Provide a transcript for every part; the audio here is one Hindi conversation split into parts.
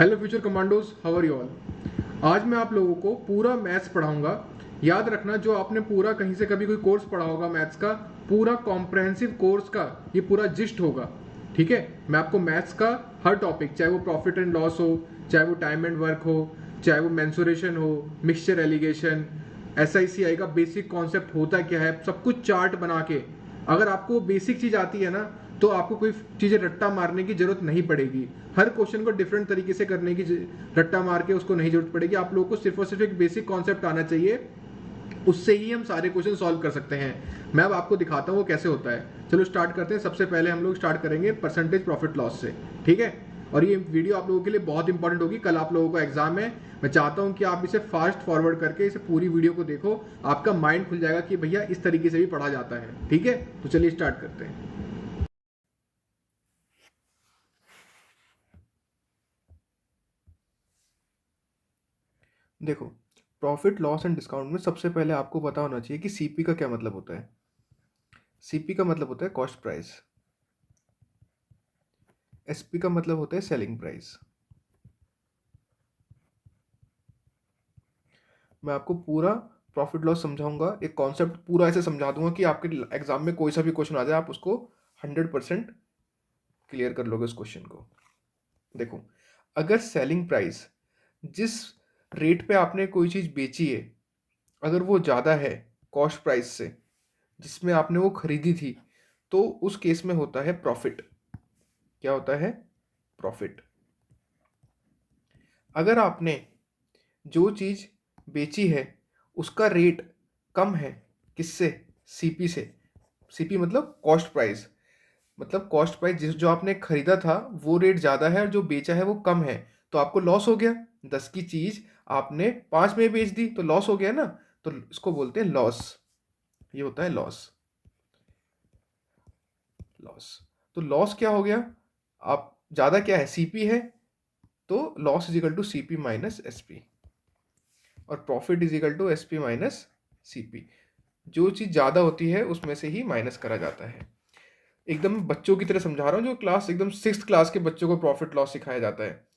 Hello future commandos, how are you all. आज मैं आप लोगों को पूरा मैथ्स पढ़ाऊंगा। याद रखना, जो आपने पूरा कहीं से कभी कोई कोर्स पढ़ा होगा मैथ्स का, पूरा कॉम्प्रहेंसिव कोर्स का ये पूरा जिस्ट होगा। ठीक है, मैं आपको मैथ्स का हर टॉपिक, चाहे वो प्रॉफिट एंड लॉस हो, चाहे वो टाइम एंड वर्क हो, चाहे वो मेंसुरेशन हो, मिक्सचर एलिगेशन, SICI का बेसिक कॉन्सेप्ट होता क्या है, सब कुछ चार्ट बना के, अगर आपको बेसिक चीज आती है ना तो आपको कोई चीजें रट्टा मारने की जरूरत नहीं पड़ेगी। हर क्वेश्चन को डिफरेंट तरीके से करने की रट्टा मार के उसको नहीं जरूरत पड़ेगी। आप लोगों को सिर्फ और सिर्फ एक बेसिक कॉन्सेप्ट आना चाहिए, उससे ही हम सारे क्वेश्चन सॉल्व कर सकते हैं। मैं अब आपको दिखाता हूँ वो कैसे होता है। चलो स्टार्ट करते हैं। सबसे पहले हम लोग स्टार्ट करेंगे परसेंटेज प्रॉफिट लॉस से। ठीक है, और ये वीडियो आप लोगों के लिए बहुत इंपॉर्टेंट होगी। कल आप लोगों को एग्जाम है, मैं चाहता हूं कि आप इसे फास्ट फॉरवर्ड करके इसे पूरी वीडियो को देखो, आपका माइंड खुल जाएगा कि भैया इस तरीके से भी पढ़ा जाता है। ठीक है, तो चलिए स्टार्ट करते हैं। देखो, प्रॉफिट लॉस एंड डिस्काउंट में सबसे पहले आपको पता होना चाहिए कि सीपी का क्या मतलब होता है। सीपी का मतलब होता है कॉस्ट प्राइस, एसपी का मतलब होता है सेलिंग प्राइस। मैं आपको पूरा प्रॉफिट लॉस समझाऊंगा, एक कॉन्सेप्ट पूरा ऐसे समझा दूंगा कि आपके एग्जाम में कोई सा भी क्वेश्चन आ जाए आप उसको 100% क्लियर कर लोगे उस क्वेश्चन को। देखो, अगर सेलिंग प्राइस, जिस रेट पे आपने कोई चीज़ बेची है, अगर वो ज़्यादा है कॉस्ट प्राइस से जिसमें आपने वो खरीदी थी, तो उस केस में होता है प्रॉफिट। क्या होता है? प्रॉफिट। अगर आपने जो चीज़ बेची है उसका रेट कम है, किससे? सीपी से। सीपी मतलब कॉस्ट प्राइस, मतलब कॉस्ट प्राइस जिस जो आपने खरीदा था वो रेट ज़्यादा है और जो बेचा है वो कम है, तो आपको लॉस हो गया। 10 की चीज़ आपने 5 में बेच दी तो लॉस हो गया ना, तो इसको बोलते हैं लॉस। ये होता है लॉस। लॉस, तो लॉस क्या हो गया? आप ज़्यादा क्या है? सीपी है, तो loss is equal to CP minus SP, और profit is equal to SP minus CP. जो चीज़ ज़्यादा होती है उसमें से ही माइनस करा जाता है। एकदम बच्चों की तरह समझा रहा हूँ, जो क्लास एकदम 6th क्लास के बच्चों को प्रॉफिट लॉस सिखाया जाता है।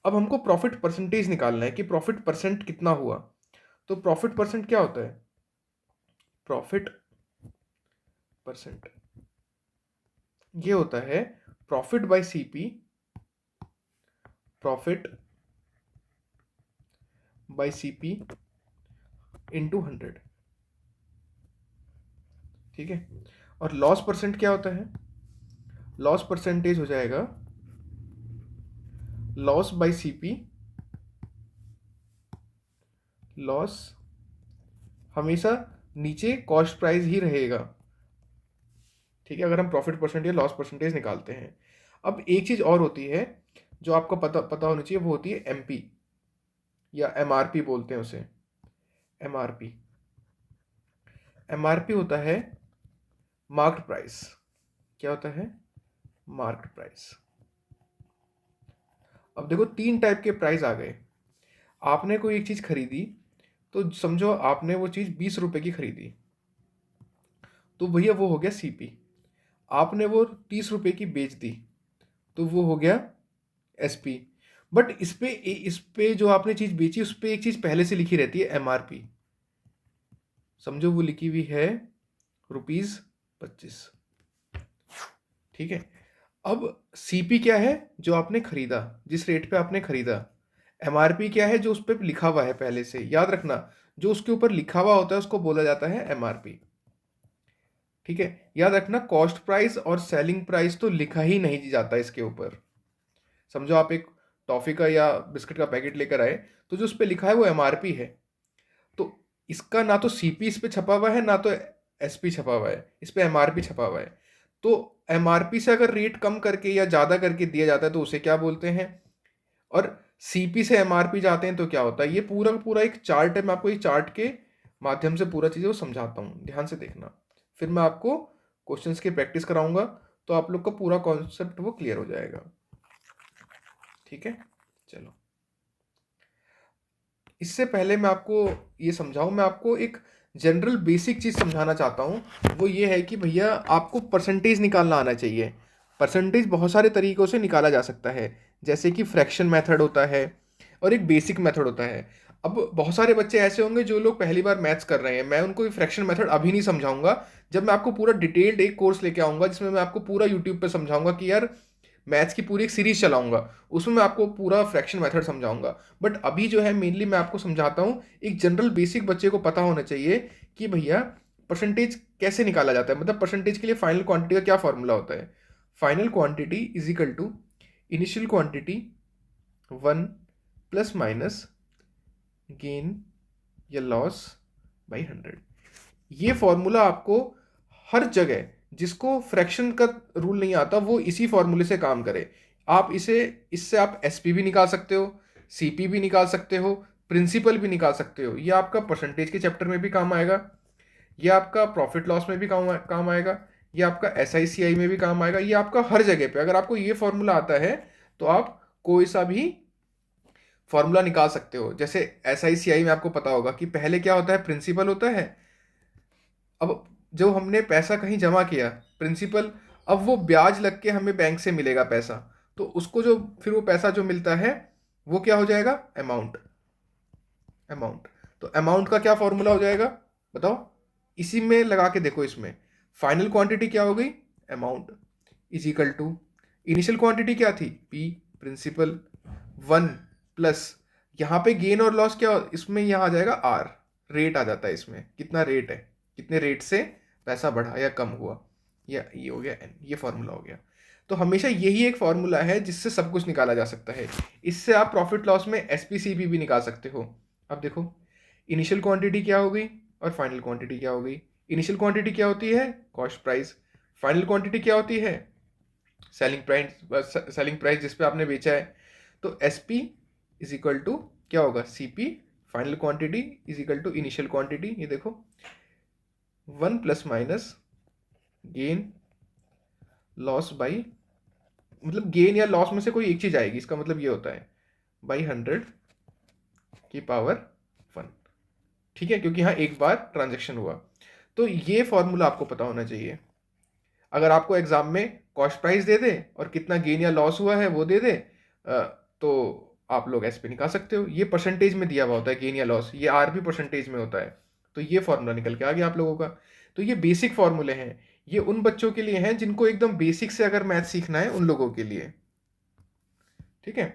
अब हमको प्रॉफिट परसेंटेज निकालना है कि प्रॉफिट परसेंट कितना हुआ। तो प्रॉफिट परसेंट क्या होता है? प्रॉफिट परसेंट ये होता है profit by CP, profit by CP into 100। ठीक है, और लॉस परसेंट क्या होता है? लॉस परसेंटेज हो जाएगा लॉस बाय सीपी, लॉस हमेशा नीचे कॉस्ट प्राइस ही रहेगा। ठीक है, अगर हम प्रॉफिट परसेंट या लॉस परसेंटेज निकालते हैं। अब एक चीज़ और होती है जो आपको पता पता होनी चाहिए, वो होती है एमपी या एमआरपी बोलते हैं उसे। एमआरपी, एमआरपी होता है मार्क्ड प्राइस। क्या होता है? Marked price. अब देखो, 3 टाइप के प्राइस आ गए। आपने कोई एक चीज़ खरीदी, तो समझो आपने वो चीज़ 20 रुपए की खरीदी, तो भैया वो हो गया सीपी। आपने वो 30 रुपए की बेच दी, तो वो हो गया एसपी। बट इस पे जो आपने चीज़ बेची उस पे एक चीज़ पहले से लिखी रहती है, एमआरपी। समझो वो लिखी हुई है ₹25। ठीक है, अब सीपी क्या है? जो आपने खरीदा, जिस रेट पे आपने खरीदा। एमआरपी क्या है? जो उस पर लिखा हुआ है पहले से। याद रखना, जो उसके ऊपर लिखा हुआ होता है उसको बोला जाता है एमआरपी। ठीक है, याद रखना, कॉस्ट प्राइस और सेलिंग प्राइस तो लिखा ही नहीं जाता इसके ऊपर। समझो आप एक टॉफी का या बिस्किट का पैकेट लेकर आए, तो जो उस पर लिखा है वो एमआरपी है। तो इसका ना तो सीपी इस पे छपा हुआ है, ना तो एसपी छपा हुआ है, इस पे एमआरपी छपा हुआ है। तो एमआरपी से अगर रेट कम करके या ज़्यादा करके दिया जाता है तो उसे क्या बोलते हैं? और सीपी से एमआरपी जाते हैं तो क्या होता है? ये पूरा का पूरा एक चार्ट है। मैं आपको एक चार्ट के माध्यम से पूरा चीज़ें वो समझाता हूँ, ध्यान से देखना। फिर मैं आपको क्वेश्चंस की प्रैक्टिस कराऊंगा, तो आप लोग का पूरा कॉन्सेप्ट वो क्लियर हो जाएगा। ठीक है, चलो। इससे पहले मैं आपको ये समझाऊं, मैं आपको एक जनरल बेसिक चीज़ समझाना चाहता हूं। वो ये है कि भैया आपको परसेंटेज निकालना आना चाहिए। परसेंटेज बहुत सारे तरीक़ों से निकाला जा सकता है। जैसे कि फ्रैक्शन मेथड होता है और एक बेसिक मेथड होता है। अब बहुत सारे बच्चे ऐसे होंगे जो लोग पहली बार मैथ्स कर रहे हैं, मैं उनको फ्रैक्शन मेथड अभी नहीं समझाऊंगा। जब मैं आपको पूरा डिटेल्ड एक कोर्स लेके आऊंगा जिसमें मैं आपको पूरा यूट्यूब पे समझाऊंगा कि यार मैथ्स की पूरी एक सीरीज चलाऊंगा, उसमें मैं आपको पूरा फ्रैक्शन मेथड समझाऊंगा। बट अभी जो है मेनली मैं आपको समझाता हूँ, एक जनरल बेसिक बच्चे को पता होना चाहिए कि भैया परसेंटेज कैसे निकाला जाता है, मतलब परसेंटेज के लिए फाइनल क्वांटिटी का क्या फॉर्मूला होता है। Final quantity is equal to initial quantity 1 plus minus gain या लॉस बाई 100। ये फॉर्मूला आपको हर जगह, जिसको फ्रैक्शन का रूल नहीं आता वो इसी फॉर्मूले से काम करे। आप इससे आप एसपी भी निकाल सकते हो, सीपी भी निकाल सकते हो, प्रिंसिपल भी निकाल सकते हो। ये आपका परसेंटेज के चैप्टर में भी काम आएगा, ये आपका प्रॉफिट लॉस में भी काम आएगा, ये आपका एसआईसीआई में भी काम आएगा, ये आपका हर जगह पे अगर आपको ये फॉर्मूला आता है तो आप कोई सा भी फॉर्मूला निकाल सकते हो। जैसे एसआईसीआई में आपको पता होगा कि पहले क्या होता है, प्रिंसिपल होता है। अब जो हमने पैसा कहीं जमा किया प्रिंसिपल, अब वो ब्याज लग के हमें बैंक से मिलेगा पैसा, तो उसको जो फिर वो पैसा जो मिलता है वो क्या हो जाएगा, अमाउंट। अमाउंट तो अमाउंट का क्या फॉर्मूला हो जाएगा बताओ, इसी में लगा के देखो। इसमें फाइनल क्वांटिटी क्या हो गई, amount, is equal to initial quantity क्या थी, पी प्रिंसिपल, 1 प्लस यहाँ पे गेन और लॉस क्या, इसमें यहाँ आ जाएगा आर, रेट आ जाता है इसमें, कितना रेट है, कितने रेट से पैसा बढ़ा या कम हुआ, या ये हो गया एन, ये फॉर्मूला हो गया। तो हमेशा यही एक फॉर्मूला है जिससे सब कुछ निकाला जा सकता है। इससे आप प्रॉफिट लॉस में एसपीसीपी भी निकाल सकते हो। अब देखो इनिशियल क्वांटिटी क्या हो गई और फाइनल क्वांटिटी क्या हो गई। इनिशियल क्वांटिटी क्या होती है, कॉस्ट प्राइस। फाइनल क्वांटिटी क्या होती है, सेलिंग प्राइस जिस पे आपने बेचा है। तो S P is equal to क्या होगा, C P final quantity is equal to initial quantity. ये देखो 1 plus minus gain loss by, मतलब गेन या लॉस में से कोई एक चीज आएगी, इसका मतलब ये होता है बाई 100 की पावर 1। ठीक है, क्योंकि यहाँ एक बार ट्रांजेक्शन हुआ। तो ये फॉर्मूला आपको पता होना चाहिए। अगर आपको एग्जाम में कॉस्ट प्राइस दे दे और कितना गेन या लॉस हुआ है वो दे दे, तो आप लोग एस पे निकाल सकते हो। ये परसेंटेज में दिया हुआ होता है गेन या लॉस, ये आर भी परसेंटेज में होता है। तो ये फॉर्मूला निकल के आ गया आप लोगों का। तो ये बेसिक फॉर्मूले हैं, ये उन बच्चों के लिए हैं जिनको एकदम बेसिक से अगर मैथ सीखना है उन लोगों के लिए। ठीक है,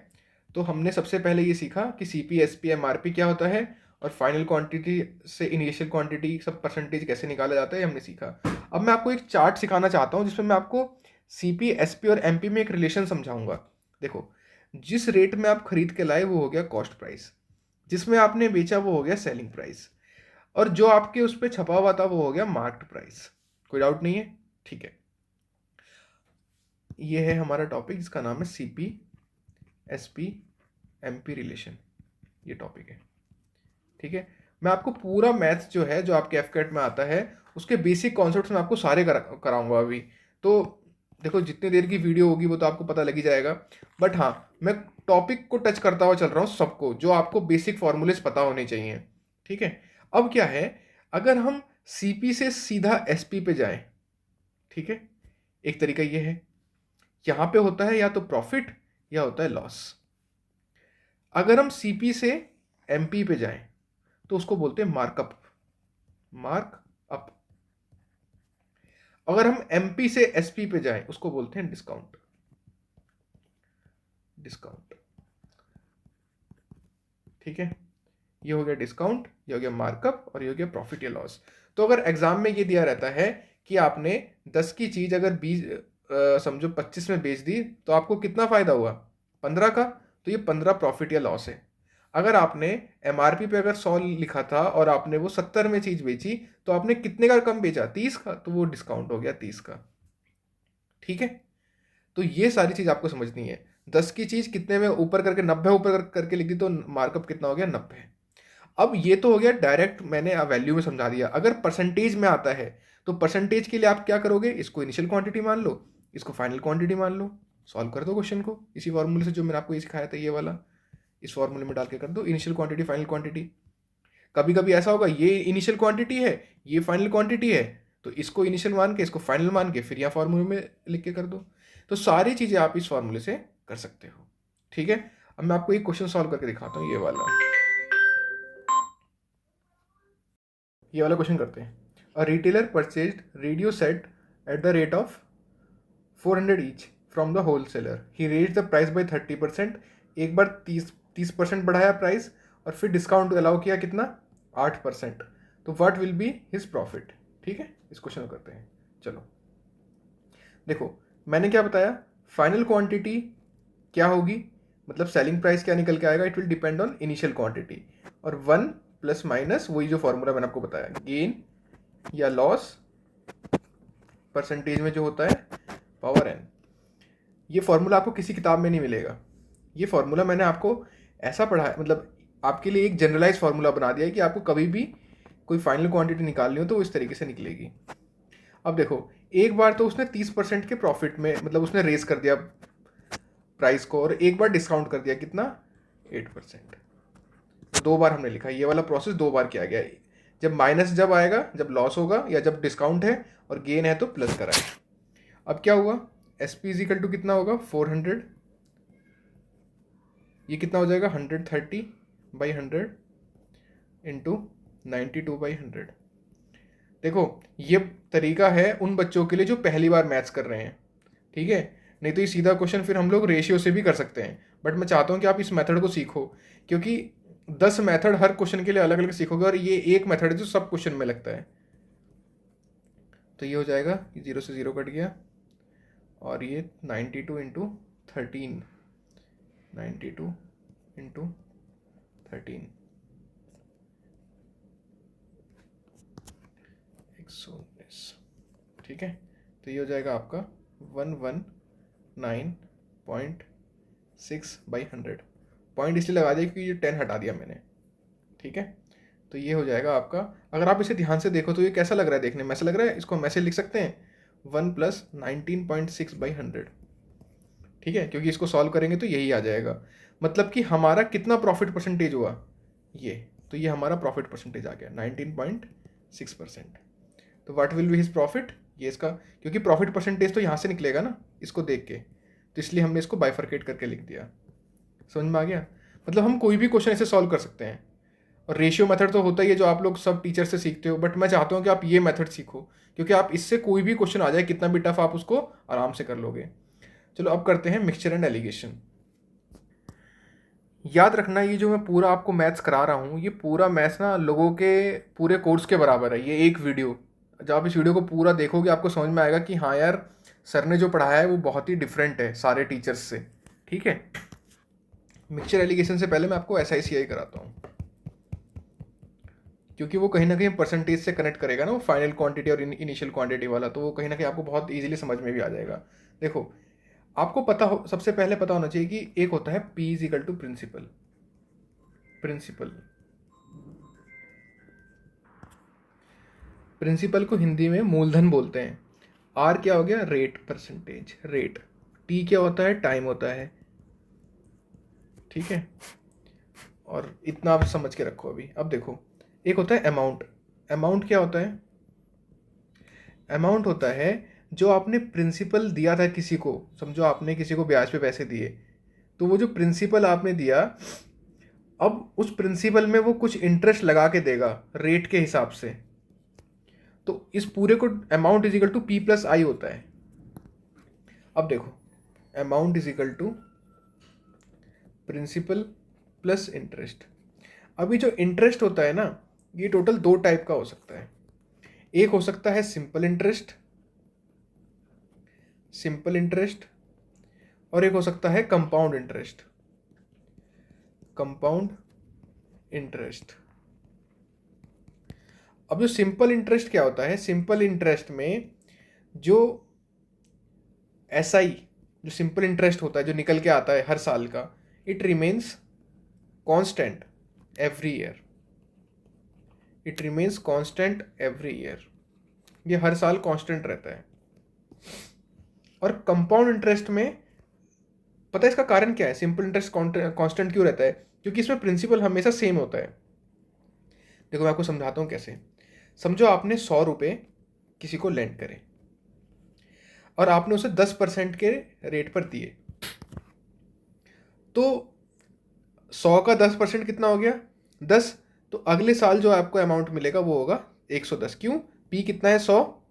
तो हमने सबसे पहले ये सीखा कि सीपी एसपी एमआरपी क्या होता है, और फाइनल क्वांटिटी से इनिशियल क्वांटिटी सब परसेंटेज कैसे निकाला जाता है हमने सीखा। अब मैं आपको एक चार्ट सिखाना चाहता हूँ जिसमें मैं आपको सीपी एसपी और एमपी में एक रिलेशन समझाऊंगा। देखो, जिस रेट में आप खरीद के लाए वो हो गया कॉस्ट प्राइस, जिसमें आपने बेचा वो हो गया सेलिंग प्राइस, और जो आपके उस पर छपा हुआ था वो हो गया मार्क्ड प्राइस। कोई डाउट नहीं है, ठीक है। ये है हमारा टॉपिक जिसका नाम है सीपी एसपी एमपी रिलेशन, ये टॉपिक है। ठीक है, मैं आपको पूरा मैथ्स जो है जो आपके एफकेट में आता है उसके बेसिक कॉन्सेप्ट्स में आपको सारे कराऊंगा अभी। तो देखो जितनी देर की वीडियो होगी वो तो आपको पता लग ही जाएगा, बट हाँ मैं टॉपिक को टच करता हुआ चल रहा हूँ सबको, जो आपको बेसिक फॉर्मूलेस पता होने चाहिए। ठीक है, अब क्या है, अगर हम सीपी से सीधा एसपी पे जाएं, ठीक है, एक तरीका ये है, यहां पे होता है या तो प्रॉफिट या होता है लॉस। अगर हम सीपी से एमपी पे जाएं तो उसको बोलते हैं मार्कअप, मार्क अप। अगर हम एमपी से एसपी पे जाएं उसको बोलते हैं डिस्काउंट, डिस्काउंट। ठीक है, ये हो गया डिस्काउंट, ये हो गया मार्कअप, और ये हो गया प्रॉफिट या लॉस। तो अगर एग्जाम में ये दिया रहता है कि आपने 10 की चीज अगर 20 समझो 25 में बेच दी तो आपको कितना फायदा हुआ, 15 का, तो ये 15 प्रॉफिट या लॉस है। अगर आपने एमआरपी पे अगर 100 लिखा था और आपने वो 70 में चीज बेची तो आपने कितने का कम बेचा, 30 का, तो वो डिस्काउंट हो गया 30 का। ठीक है, तो ये सारी चीज आपको समझनी है। 10 की चीज कितने में ऊपर करके 90 ऊपर करके लिख दी तो मार्कअप कितना हो गया, 90। अब ये तो हो गया डायरेक्ट, मैंने वैल्यू में समझा दिया। अगर परसेंटेज में आता है तो परसेंटेज के लिए आप क्या करोगे, इसको इनिशियल क्वांटिटी मान लो, इसको फाइनल क्वांटिटी मान लो, सॉल्व कर दो क्वेश्चन को इसी फॉर्मूले से जो मैंने आपको ये सिखाया था, ये वाला इस फॉर्मूले में डाल के कर दो इनिशियल क्वांटिटी फाइनल क्वांटिटी। कभी कभी ऐसा होगा ये इनिशियल क्वांटिटी है ये फाइनल क्वांटिटी है, तो इसको इनिशियल मान के इसको फाइनल मान के फिर यहाँ फॉर्मूले में लिख के कर दो। तो सारी चीजें आप इस फॉर्मूले से कर सकते हो। ठीक है, अब मैं आपको एक क्वेश्चन सॉल्व करके दिखाता हूँ। ये वाला क्वेश्चन करते हैं। A retailer purchased radio set at the rate of 400 each from the wholesaler. He raise the price by 30%। एक बार 30% बढ़ाया प्राइस और फिर डिस्काउंट अलाउ किया कितना, 8%। तो what will be his profit. ठीक है, इस क्वेश्चन को करते हैं। चलो देखो, मैंने क्या बताया, फाइनल क्वांटिटी क्या होगी, मतलब सेलिंग प्राइस क्या निकल के आएगा, it will depend on initial quantity. और 1 प्लस माइनस वही जो फॉर्मूला मैंने आपको बताया, गेन या लॉस परसेंटेज में जो होता है पावर एन। ये फॉर्मूला आपको किसी किताब में नहीं मिलेगा। ये फॉर्मूला मैंने आपको ऐसा पढ़ा है, मतलब आपके लिए एक जनरलाइज फार्मूला बना दिया है कि आपको कभी भी कोई फाइनल क्वांटिटी निकालनी हो तो वो इस तरीके से निकलेगी। अब देखो, एक बार तो उसने 30% के प्रॉफिट में, मतलब उसने रेस कर दिया प्राइस को, और एक बार डिस्काउंट कर दिया कितना, 8%। तो 2 बार हमने लिखा, ये वाला प्रोसेस 2 बार किया गया है। जब माइनस जब आएगा, जब लॉस होगा, या जब डिस्काउंट है, और गेन है तो प्लस कराएगा। अब क्या हुआ, एस पी इजिकल टू कितना होगा, 400, ये कितना हो जाएगा, 130/100 इंटू 92/100। देखो, ये तरीका है उन बच्चों के लिए जो पहली बार मैथ्स कर रहे हैं। ठीक है, नहीं तो ये सीधा क्वेश्चन फिर हम लोग रेशियो से भी कर सकते हैं, बट मैं चाहता हूँ कि आप इस मेथड को सीखो, क्योंकि 10 मेथड हर क्वेश्चन के लिए अलग अलग सीखोगे, और ये एक मेथड है जो सब क्वेश्चन में लगता है। तो ये हो जाएगा, 0 से 0 कट गया, और ये 92 इंटू 13, 92 इंटू 13, 119। ठीक है, तो ये हो जाएगा आपका 119.6/100। पॉइंट इसलिए लगा दिया क्योंकि ये 10 हटा दिया मैंने। ठीक है, तो ये हो जाएगा आपका। अगर आप इसे ध्यान से देखो तो ये कैसा लग रहा है देखने में, ऐसा लग रहा है, इसको हम ऐसे लिख सकते हैं, 1 + 19.6/100। ठीक है, क्योंकि इसको सॉल्व करेंगे तो यही आ जाएगा, मतलब कि हमारा कितना प्रॉफिट परसेंटेज हुआ, ये, तो ये हमारा प्रॉफिट परसेंटेज आ गया 19.6%। तो what will be his profit, ये इसका, क्योंकि प्रॉफिट परसेंटेज तो यहाँ से निकलेगा ना इसको देख के, तो इसलिए हमने इसको बाइफरकेट करके लिख दिया। समझ में आ गया, मतलब हम कोई भी क्वेश्चन ऐसे सॉल्व कर सकते हैं। और रेशियो मेथड तो होता ही है जो आप लोग सब टीचर से सीखते हो, बट मैं चाहता हूँ कि आप ये मेथड सीखो, क्योंकि आप इससे कोई भी क्वेश्चन आ जाए कितना भी टफ, आप उसको आराम से कर लोगे। चलो अब करते हैं मिक्सचर एंड एलिगेशन। याद रखना, ये जो मैं पूरा आपको मैथ्स करा रहा हूँ, ये पूरा मैथ्स ना लोगों के पूरे कोर्स के बराबर है। ये एक वीडियो, जब आप इस वीडियो को पूरा देखोगे आपको समझ में आएगा कि हाँ यार, सर ने जो पढ़ाया है वो बहुत ही डिफरेंट है सारे टीचर्स से। ठीक है, मिक्सचर एलिगेशन से पहले मैं आपको SICI कराता हूँ, क्योंकि वो कहीं ना कहीं परसेंटेज से कनेक्ट करेगा ना, वो फाइनल क्वांटिटी और इनिशियल क्वांटिटी वाला, तो वो कहीं ना कहीं आपको बहुत ईजिली समझ में भी आ जाएगा। देखो, आपको पता हो, सबसे पहले पता होना चाहिए कि एक होता है P = प्रिंसिपल। प्रिंसिपल को हिंदी में मूलधन बोलते हैं। R क्या हो गया, रेट, परसेंटेज, रेट। T क्या होता है, टाइम होता है। ठीक है, और इतना आप समझ के रखो अभी। अब देखो, एक होता है अमाउंट। अमाउंट क्या होता है, अमाउंट होता है जो आपने प्रिंसिपल दिया था किसी को, समझो आपने किसी को ब्याज पे पैसे दिए, तो वो जो प्रिंसिपल आपने दिया, अब उस प्रिंसिपल में वो कुछ इंटरेस्ट लगा के देगा रेट के हिसाब से। तो इस पूरे को अमाउंट = P + I होता है। अब देखो, अमाउंट = प्रिंसिपल प्लस इंटरेस्ट। अभी जो इंटरेस्ट होता है ना, ये टोटल 2 टाइप का हो सकता है। एक हो सकता है सिंपल इंटरेस्ट, और एक हो सकता है कंपाउंड इंटरेस्ट। अब जो सिंपल इंटरेस्ट क्या होता है, सिंपल इंटरेस्ट में जो SI, जो सिंपल इंटरेस्ट होता है जो निकल के आता है हर साल का, it remains constant every year. ये हर साल कांस्टेंट रहता है। और कंपाउंड इंटरेस्ट में, पता है इसका कारण क्या है, सिंपल इंटरेस्ट कांस्टेंट क्यों रहता है, क्योंकि इसमें प्रिंसिपल हमेशा सेम होता है। देखो मैं आपको समझाता हूँ कैसे। समझो आपने 100 रुपये किसी को लेंड करे, और आपने उसे 10% के रेट पर दिए, तो 100 का 10% कितना हो गया? 10। तो अगले साल जो आपको अमाउंट मिलेगा वो होगा 110। क्यों? पी कितना है? 100,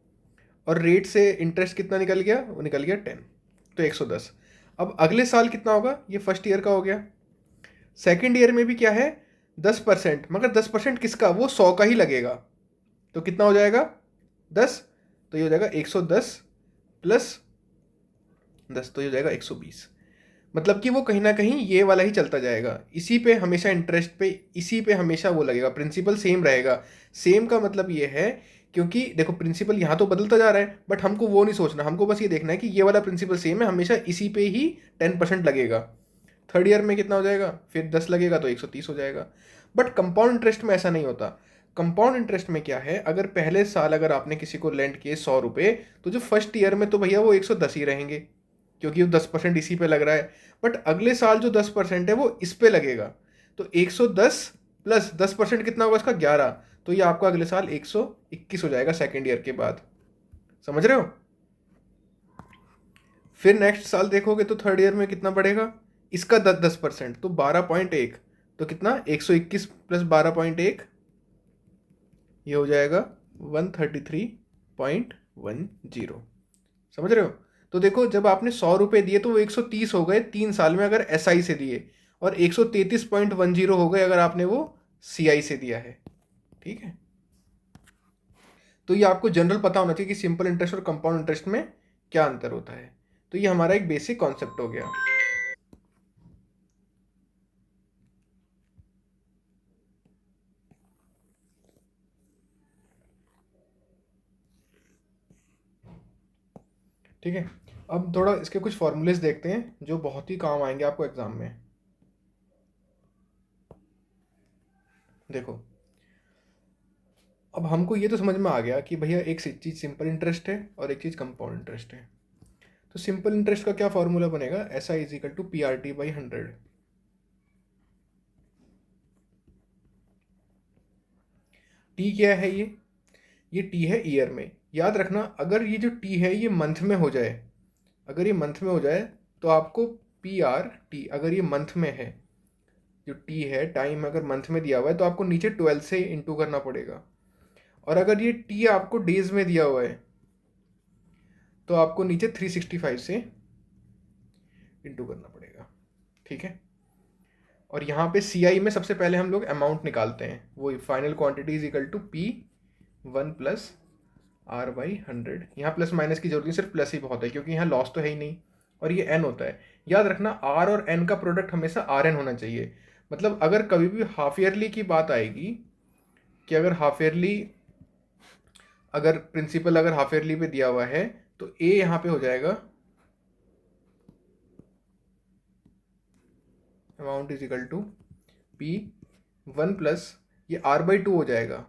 और रेट से इंटरेस्ट कितना निकल गया? वो निकल गया 10, तो 110। अब अगले साल कितना होगा? ये फर्स्ट ईयर का हो गया। सेकेंड ईयर में भी क्या है? 10%, मगर 10% किसका? वो 100 का ही लगेगा। तो कितना हो जाएगा? 10। तो ये हो जाएगा 110 प्लस 10, तो ये हो जाएगा 120। मतलब कि वो कहीं ना कहीं ये वाला ही चलता जाएगा, इसी पे हमेशा इंटरेस्ट पे, इसी पे हमेशा वो लगेगा, प्रिंसिपल सेम रहेगा। सेम का मतलब ये है, क्योंकि देखो प्रिंसिपल यहाँ तो बदलता जा रहा है, बट हमको वो नहीं सोचना, हमको बस ये देखना है कि ये वाला प्रिंसिपल सेम है, हमेशा इसी पे ही 10% लगेगा। थर्ड ईयर में कितना हो जाएगा? फिर 10 लगेगा तो 130 हो जाएगा। बट कंपाउंड इंटरेस्ट में ऐसा नहीं होता। कंपाउंड इंटरेस्ट में क्या है, अगर पहले साल अगर आपने किसी को लेंड किए 100 रुपये, तो जो फर्स्ट ईयर में तो भैया वो 110 ही रहेंगे, क्योंकि वो 10% इसी पे लग रहा है। बट अगले साल जो 10% है वो इस पे लगेगा, तो 110 प्लस 10% कितना होगा इसका? 11। तो ये आपका अगले साल 121 हो जाएगा सेकेंड ईयर के बाद। समझ रहे हो? फिर नेक्स्ट साल देखोगे तो थर्ड ईयर में कितना बढ़ेगा? इसका 10%, तो 12.1। तो कितना? 121 प्लस 12.1, ये हो जाएगा 133.10। समझ रहे हो? तो देखो, जब आपने 100 रुपये दिए तो वो 130 हो गए 3 साल में अगर SI से दिए, और 133.10 हो गए अगर आपने वो CI से दिया है। ठीक है, तो ये आपको जनरल पता होना चाहिए कि सिंपल इंटरेस्ट और कंपाउंड इंटरेस्ट में क्या अंतर होता है। तो ये हमारा एक बेसिक कॉन्सेप्ट हो गया। ठीक है, अब थोड़ा इसके कुछ फॉर्मूलेस देखते हैं जो बहुत ही काम आएंगे आपको एग्जाम में। देखो, अब हमको ये तो समझ में आ गया कि भैया एक चीज़ सिंपल इंटरेस्ट है और एक चीज़ कंपाउंड इंटरेस्ट है। तो सिंपल इंटरेस्ट का क्या फॉर्मूला बनेगा? SI is equal to PRT/100। T क्या है? ये टी है ईयर में। याद रखना, अगर ये जो टी है ये मंथ में हो जाए, अगर ये मंथ में हो जाए तो आपको PRT, अगर ये मंथ में है, जो टी है टाइम अगर मंथ में दिया हुआ है तो आपको नीचे 12 से इंटू करना पड़ेगा। और अगर ये टी आपको डेज में दिया हुआ है तो आपको नीचे 365 से इंटू करना पड़ेगा। ठीक है, और यहाँ पे CI में सबसे पहले हम लोग अमाउंट निकालते हैं, वो final quantity is equal to P1 plus R/100। यहाँ प्लस माइनस की जरूरत नहीं, सिर्फ प्लस ही बहुत है, क्योंकि यहाँ लॉस तो है ही नहीं, और ये n होता है। याद रखना, R और n का प्रोडक्ट हमेशा RN होना चाहिए। मतलब अगर कभी भी हाफ ईयरली की बात आएगी, कि अगर हाफ ईयरली, अगर प्रिंसिपल अगर हाफ ईयरली पे दिया हुआ है तो A यहाँ पे हो जाएगा amount is equal to P1 plus ये R/2 हो जाएगा।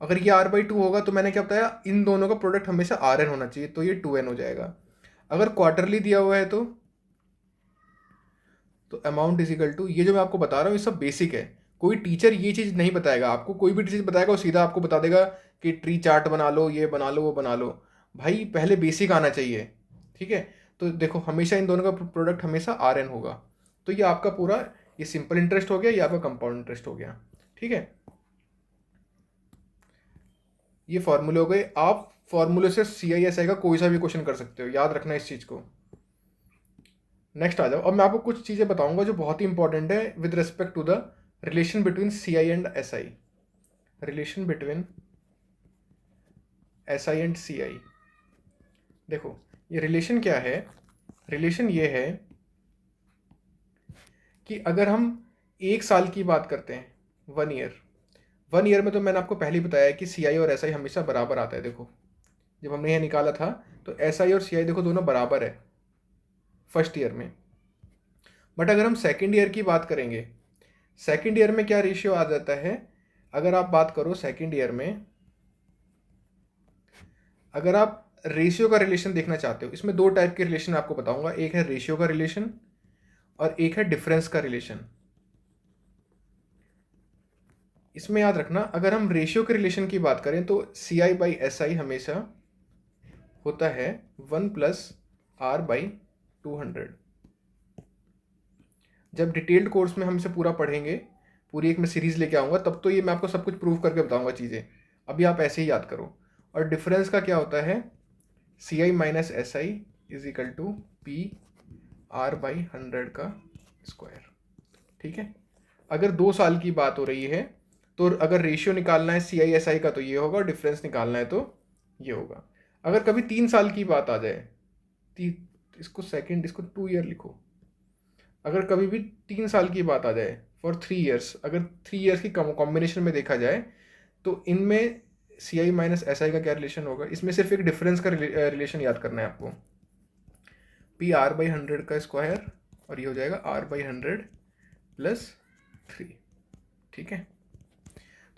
अगर ये R/2 होगा तो मैंने क्या बताया, इन दोनों का प्रोडक्ट हमेशा RN होना चाहिए, तो ये 2N हो जाएगा। अगर क्वार्टरली दिया हुआ है तो अमाउंट इज इक्वल टू, ये जो मैं आपको बता रहा हूँ ये सब बेसिक है, कोई टीचर ये चीज़ नहीं बताएगा आपको। कोई भी टीचर बताएगा वो सीधा आपको बता देगा कि ट्री चार्ट बना लो, ये बना लो, वो बना लो। भाई पहले बेसिक आना चाहिए। ठीक है, तो देखो हमेशा इन दोनों का प्रोडक्ट हमेशा RN होगा। तो ये आपका पूरा, ये सिंपल इंटरेस्ट हो गया, ये आपका कंपाउंड इंटरेस्ट हो गया। ठीक है, ये फॉर्मूले हो गए। आप फॉर्मूले से CI/SI का कोई सा भी क्वेश्चन कर सकते हो, याद रखना इस चीज़ को। नेक्स्ट आ जाओ, अब मैं आपको कुछ चीज़ें बताऊंगा जो बहुत ही इंपॉर्टेंट है with respect to the relation between CI and SI। Relation between SI and CI। देखो ये रिलेशन क्या है? रिलेशन ये है कि अगर हम एक साल की बात करते हैं, 1 ईयर में तो मैंने आपको पहले ही बताया कि CI और SI हमेशा बराबर आता है। देखो जब हमने यह निकाला था तो SI और CI देखो दोनों बराबर है फर्स्ट ईयर में। बट अगर हम सेकेंड ईयर की बात करेंगे, सेकेंड ईयर में क्या रेशियो आ जाता है? अगर आप बात करो सेकेंड ईयर में, अगर आप रेशियो का रिलेशन देखना चाहते हो, इसमें 2 टाइप के रिलेशन आपको बताऊंगा, एक है रेशियो का रिलेशन और एक है डिफरेंस का रिलेशन। इसमें याद रखना, अगर हम रेशियो के रिलेशन की बात करें तो CI/SI हमेशा होता है 1 प्लस R/200। जब डिटेल्ड कोर्स में हम इसे पूरा पढ़ेंगे, पूरी एक मैं सीरीज़ लेके आऊँगा, तब तो ये मैं आपको सब कुछ प्रूव करके बताऊँगा चीज़ें। अभी आप ऐसे ही याद करो। और डिफरेंस का क्या होता है, C I minus S I is equal to P R by 100 का स्क्वायर। ठीक है। अगर 2 साल की बात हो रही है तो अगर रेशियो निकालना है सी आई एस आई का तो ये होगा, और डिफरेंस निकालना है तो ये होगा। अगर कभी 3 साल की बात आ जाए, इसको सेकंड, इसको 2 ईयर लिखो। अगर कभी भी 3 साल की बात आ जाए फॉर 3 ईयर्स, अगर 3 ईयर्स की कॉम्बिनेशन में देखा जाए तो इनमें सी आई माइनस एस आई का क्या रिलेशन होगा, इसमें सिर्फ एक डिफरेंस का रिलेशन याद करना है आपको, पी आर बाई 100 का स्क्वायर, और ये हो जाएगा आर बाई 100 प्लस 3। ठीक है।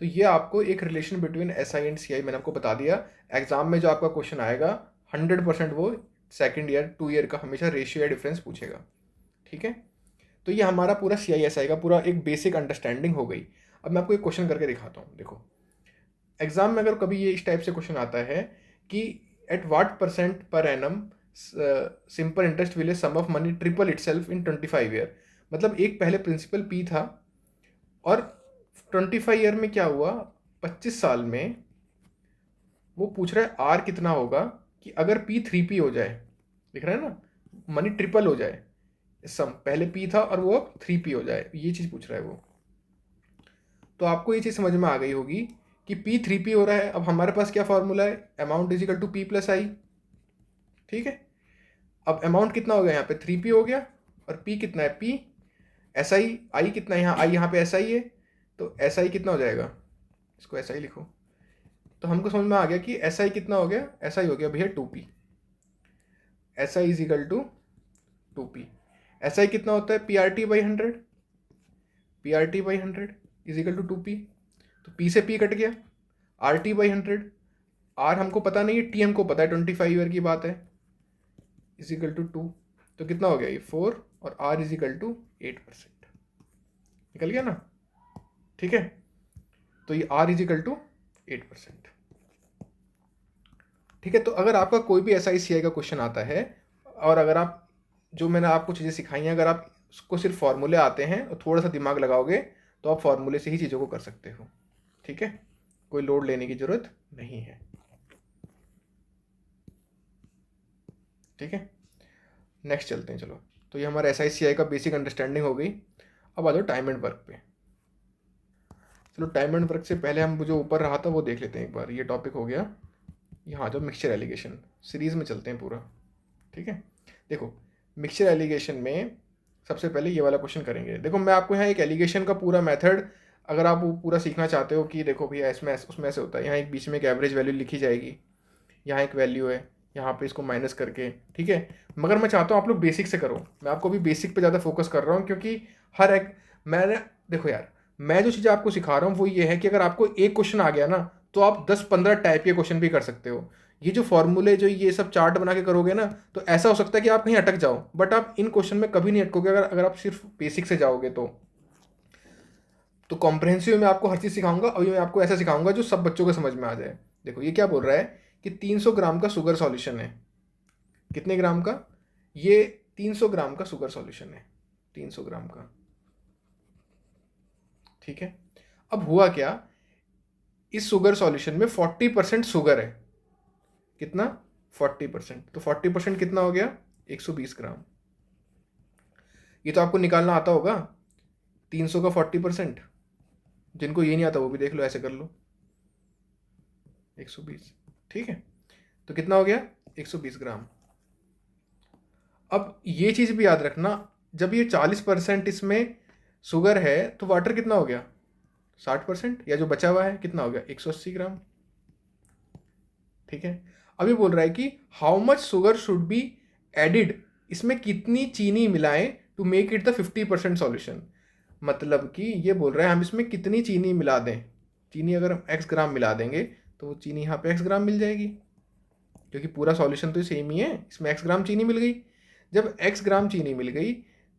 तो ये आपको एक relation between S I and C I मैंने आपको बता दिया। एग्जाम में जो आपका क्वेश्चन आएगा 100% वो सेकंड ईयर 2 ईयर का हमेशा रेशियो या डिफरेंस पूछेगा। ठीक है। तो ये हमारा पूरा सी आई एस आई का पूरा एक बेसिक अंडरस्टैंडिंग हो गई। अब मैं आपको एक क्वेश्चन करके दिखाता हूँ। देखो, एग्जाम में अगर कभी ये इस टाइप से क्वेश्चन आता है कि at what percent per annum simple interest will sum of money triple itself in 25 year, मतलब एक पहले प्रिंसिपल पी था और 25 ईयर में क्या हुआ, 25 साल में वो पूछ रहा है आर कितना होगा कि अगर पी 3p हो जाए, दिख रहा है ना, मनी ट्रिपल हो जाए, सम पहले पी था और वो अब 3p हो जाए, ये चीज़ पूछ रहा है वो। तो आपको ये चीज़ समझ में आ गई होगी कि पी 3p हो रहा है। अब हमारे पास क्या फॉर्मूला है, amount is equal to P plus I. ठीक है। अब अमाउंट कितना हो गया, यहाँ पे 3p हो गया, और p कितना है, p एस आई कितना है, यहाँ आई यहाँ पे एस आई है, तो एस आई कितना हो जाएगा, इसको एस आई लिखो। तो हमको समझ में आ गया कि एस आई कितना हो गया, एस आई हो गया भैया 2p। S I is equal to 2p। S I कितना होता है, P R T by 100, P R T by 100 is equal to 2p। तो p से p कट गया, आर टी बाई 100, आर हमको पता नहीं है, टी हमको पता है, 25 ईयर की बात है, इज इक्वल टू 2। तो कितना हो गया ये 4, और आर इज इक्वल टू 8%। निकल गया ना। ठीक है। तो ये आर इज इक्वल टू 8%। ठीक है। तो अगर आपका कोई भी एस आई सी आई का क्वेश्चन आता है, और अगर आप जो मैंने आपको चीज़ें सिखाई हैं, अगर आप उसको सिर्फ फॉर्मूले आते हैं और थोड़ा सा दिमाग लगाओगे तो आप फॉर्मूले से ही चीज़ों को कर सकते हो। ठीक है। कोई लोड लेने की जरूरत नहीं है। ठीक है। नेक्स्ट चलते हैं, चलो। तो ये हमारा एस आई सी आई का बेसिक अंडरस्टैंडिंग हो गई। अब आ जाओ टाइम एंड वर्क पे। चलो, टाइम एंड वर्क से पहले हम जो ऊपर रहा था वो देख लेते हैं एक बार। ये टॉपिक हो गया। यहाँ जो मिक्सचर एलिगेशन सीरीज में चलते हैं पूरा। ठीक है। देखो, मिक्सचर एलिगेशन में सबसे पहले ये वाला क्वेश्चन करेंगे। देखो, मैं आपको यहाँ एक एलिगेशन का पूरा मेथड, अगर आप वो पूरा सीखना चाहते हो कि देखो भैया इसमें उसमें ऐसे होता है, यहाँ एक बीच में एक एवरेज वैल्यू लिखी जाएगी, यहाँ एक वैल्यू है, यहाँ पे इसको माइनस करके। ठीक है। मगर मैं चाहता हूँ आप लोग बेसिक से करो। मैं आपको भी बेसिक पे ज़्यादा फोकस कर रहा हूँ, क्योंकि हर एक मैंने, देखो यार, मैं जो चीज़ें आपको सिखा रहा हूँ वो ये है कि अगर आपको एक क्वेश्चन आ गया ना तो आप 10-15 टाइप के क्वेश्चन भी कर सकते हो। ये जो फॉर्मूले, जो ये सब चार्ट बना के करोगे ना, तो ऐसा हो सकता है कि आप कहीं अटक जाओ, बट आप इन क्वेश्चन में कभी नहीं अटकोगे अगर आप सिर्फ बेसिक से जाओगे तो कॉम्प्रहेंसिव में आपको हर चीज़ सिखाऊंगा। अभी मैं आपको ऐसा सिखाऊंगा जो सब बच्चों को समझ में आ जाए। देखो, ये क्या बोल रहा है कि 300 ग्राम का शुगर सॉल्यूशन है। कितने ग्राम का, ये 300 ग्राम का शुगर सॉल्यूशन है, 300 ग्राम का। ठीक है। अब हुआ क्या, इस शुगर सॉल्यूशन में 40% शुगर है। कितना, 40%। तो 40% कितना हो गया, 120 ग्राम। ये तो आपको निकालना आता होगा, 300 का 40%। जिनको ये नहीं आता वो भी देख लो, ऐसे कर लो, 120। ठीक है। तो कितना हो गया, 120 ग्राम। अब ये चीज़ भी याद रखना, जब ये 40% इसमें शुगर है तो वाटर कितना हो गया, 60%, या जो बचा हुआ है कितना हो गया, 180 ग्राम। ठीक है। अभी बोल रहा है कि how much sugar should be added, इसमें कितनी चीनी मिलाएं to make it the 50% solution. मतलब कि ये बोल रहा है हम इसमें कितनी चीनी मिला दें। चीनी अगर हम x ग्राम मिला देंगे तो वो चीनी यहाँ पे x ग्राम मिल जाएगी, क्योंकि पूरा सॉल्यूशन तो सेम ही है, इसमें x ग्राम चीनी मिल गई। जब x ग्राम चीनी मिल गई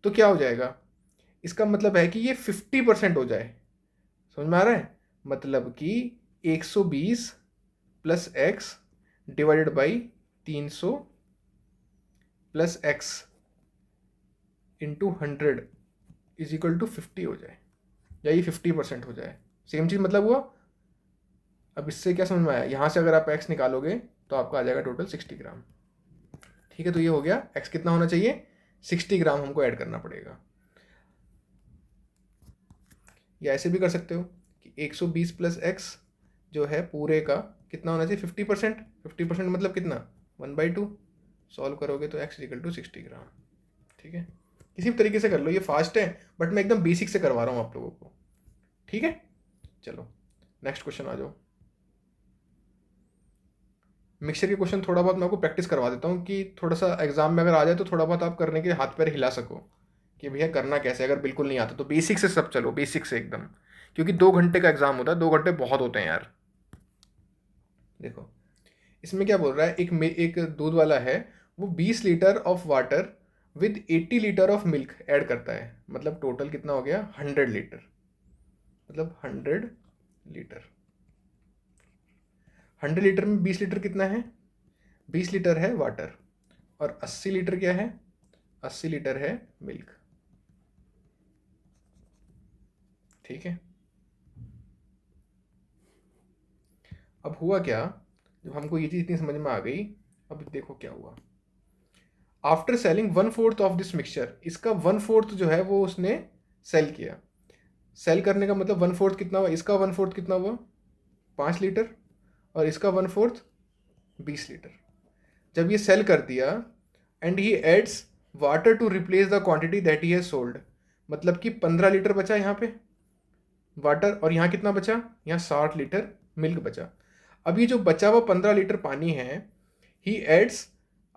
तो क्या हो जाएगा, इसका मतलब है कि ये 50% हो जाए। समझ में आ रहा है, मतलब कि 120 plus x divided by 300 plus x into 100 is equal to 50 हो जाए, या ये 50% हो जाए, सेम चीज़ मतलब हुआ। अब इससे क्या समझ में आया, यहाँ से अगर आप x निकालोगे तो आपका आ जाएगा टोटल 60 ग्राम। ठीक है, तो ये हो गया। x कितना होना चाहिए, 60 ग्राम हमको ऐड करना पड़ेगा। या ऐसे भी कर सकते हो कि 120 प्लस x जो है पूरे का कितना होना चाहिए, 50%। 50% मतलब कितना, 1/2। सॉल्व करोगे तो x इक्वल टू 60 ग्राम। ठीक है, किसी भी तरीके से कर लो, ये फास्ट है बट मैं एकदम बेसिक से करवा रहा हूँ आप लोगों को। ठीक है, चलो नेक्स्ट क्वेश्चन आ जाओ। मिक्सचर के क्वेश्चन थोड़ा बहुत मैं आपको प्रैक्टिस करवा देता हूँ कि थोड़ा सा एग्जाम में अगर आ जाए तो थोड़ा बहुत आप करने के हाथ पैर हिला सको कि भैया करना कैसे। अगर बिल्कुल नहीं आता तो बेसिक से सब चलो, बेसिक से एकदम, क्योंकि 2 घंटे का एग्जाम होता है, 2 घंटे बहुत होते हैं यार। देखो इसमें क्या बोल रहा है, एक दूध वाला है, वो 20 litre of water with 80 litre of milk add करता है। मतलब टोटल कितना हो गया, 100 लीटर। मतलब 100 लीटर, 100 लीटर में 20 लीटर कितना है, 20 लीटर है वाटर, और 80 लीटर क्या है, 80 लीटर है मिल्क। ठीक है, अब हुआ क्या, जब हमको ये चीज़ इतनी समझ में आ गई, अब देखो क्या हुआ। After selling 1/4 of this mixture, इसका 1/4 जो है वो उसने सेल किया। सेल करने का मतलब 1/4 कितना हुआ, इसका 1/4 कितना हुआ, 5 लीटर, और इसका 1/4 20 लीटर। जब ये सेल कर दिया and he adds water to replace the quantity that he has sold, मतलब कि 15 लीटर बचा यहाँ पे वाटर, और यहाँ कितना बचा, यहाँ 60 लीटर मिल्क बचा। अब ये जो बचा हुआ 15 लीटर पानी है, he adds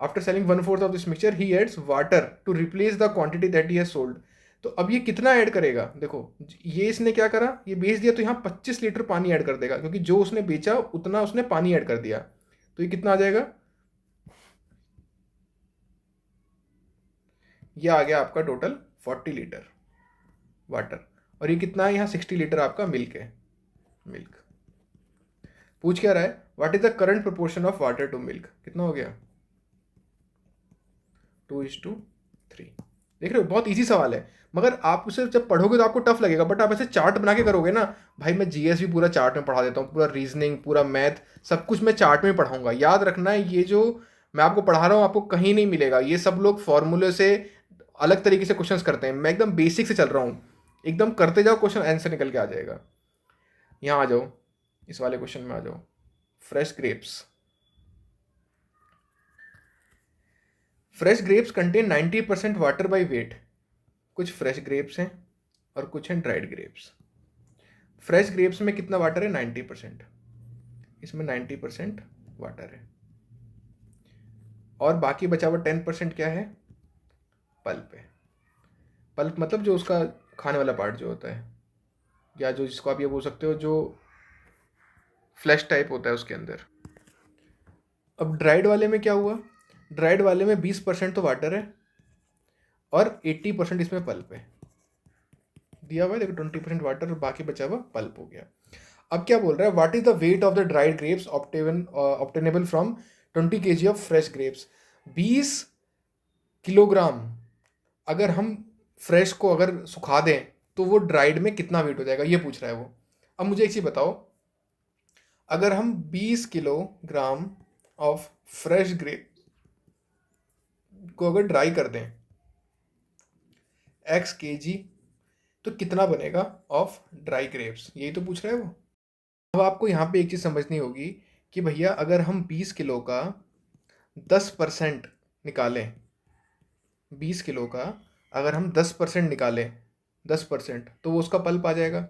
after selling 1/4 of this mixture he adds water to replace the quantity that he has sold. तो अब ये कितना ऐड करेगा, देखो ये इसने क्या करा, ये बेच दिया तो यहाँ 25 लीटर पानी ऐड कर देगा, क्योंकि जो उसने बेचा उतना उसने पानी ऐड कर दिया। तो ये कितना आ जाएगा, ये आ गया आपका टोटल 40 लीटर वाटर, और ये कितना है, यहाँ 60 लीटर आपका मिल्क है। मिल्क पूछ क्या रहा है, what is the current proportion of water to milk, कितना हो गया, 2:3। देख रहे हो, बहुत इजी सवाल है, मगर आप उसे जब पढ़ोगे तो आपको टफ लगेगा, बट आप ऐसे चार्ट बना के करोगे ना, भाई मैं जीएस भी पूरा चार्ट में पढ़ा देता हूँ, पूरा रीजनिंग पूरा मैथ सब कुछ मैं चार्ट में पढ़ाऊंगा। याद रखना है, ये जो मैं आपको पढ़ा रहा हूँ आपको कहीं नहीं मिलेगा। ये सब लोग फॉर्मूले से अलग तरीके से क्वेश्चंस करते हैं, मैं एकदम बेसिक से चल रहा हूँ, एकदम करते जाओ, क्वेश्चन आंसर निकल के आ जाएगा। यहाँ आ जाओ, इस वाले क्वेश्चन में आ जाओ। Fresh grapes, fresh grapes contain 90% water by wait. कुछ फ्रेश ग्रेप्स हैं और कुछ हैं ड्राइड ग्रेप्स। फ्रेश ग्रेप्स में कितना वाटर है, 90%, इसमें 90% वाटर है, और बाकी बचा हुआ 10% क्या है, पल्प है। पल्प मतलब जो उसका खाने वाला पार्ट जो होता है, या जो जिसको आप ये बोल सकते हो जो फ्लैश टाइप होता है उसके अंदर। अब ड्राइड वाले में क्या हुआ, ड्राइड वाले में 20% तो वाटर है और 80% इसमें पल्प है दिया हुआ है, देखो 20% वाटर और बाकी बचा हुआ पल्प हो गया। अब क्या बोल रहा है, what is the weight of the dried grapes obtainable from 20 kg of fresh grapes. 20 kilogram अगर हम फ्रेश को अगर सुखा दें तो वो ड्राइड में कितना वेट हो जाएगा, ये पूछ रहा है वो। अब मुझे एक चीज़ बताओ, अगर हम 20 किलोग्राम ऑफ फ्रेश ग्रेप को अगर ड्राई कर दें x kg, तो कितना बनेगा ऑफ ड्राई ग्रेप्स, यही तो पूछ रहा है वो। अब आपको यहाँ पे एक चीज़ समझनी होगी कि भैया अगर हम 20 किलो का 10% निकालें, 20 किलो का अगर हम 10% निकालें, 10%, तो वो उसका पल्प आ जाएगा।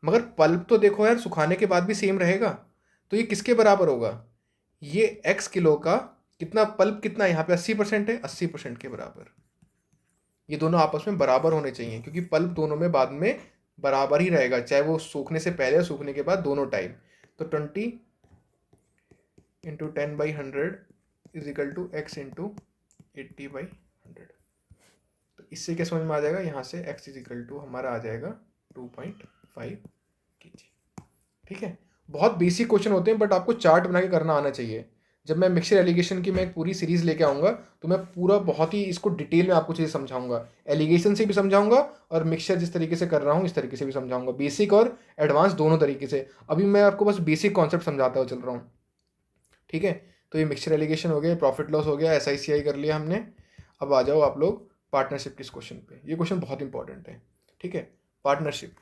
मगर पल्प तो देखो यार सुखाने के बाद भी सेम रहेगा, तो ये किसके बराबर होगा, ये x किलो का कितना पल्प कितना है, यहाँ पे 80% है, 80% के बराबर। ये दोनों आपस में बराबर होने चाहिए, क्योंकि पल्प दोनों में बाद में बराबर ही रहेगा, चाहे वो सूखने से पहले या सूखने के बाद, दोनों टाइम। तो 20 × 10/100 इज इक्वल टू x × 80/100। तो इससे क्या समझ में आ जाएगा, यहाँ से x इज इक्वल टू हमारा आ जाएगा 2.5 kg। ठीक है, बहुत बेसिक क्वेश्चन होते हैं बट आपको चार्ट बना के करना आना चाहिए, जब मैं मिक्सचर एलिगेशन की मैं एक पूरी सीरीज़ लेके आऊँगा तो मैं पूरा बहुत ही इसको डिटेल में आपको चीज़ें समझाऊंगा, एलिगेशन से भी समझाऊंगा और मिक्सचर जिस तरीके से कर रहा हूँ इस तरीके से भी समझाऊंगा, बेसिक और एडवांस दोनों तरीके से। अभी मैं आपको बस बेसिक कॉन्सेप्ट समझाता हुआ चल रहा हूँ, ठीक है। तो ये मिक्सचर एलिगेशन हो गया, प्रॉफिट लॉस हो गया, SICI कर लिया हमने। अब आ जाओ आप लोग पार्टनरशिप किस क्वेश्चन पे। ये क्वेश्चन बहुत इंपॉर्टेंट है, ठीक है। पार्टनरशिप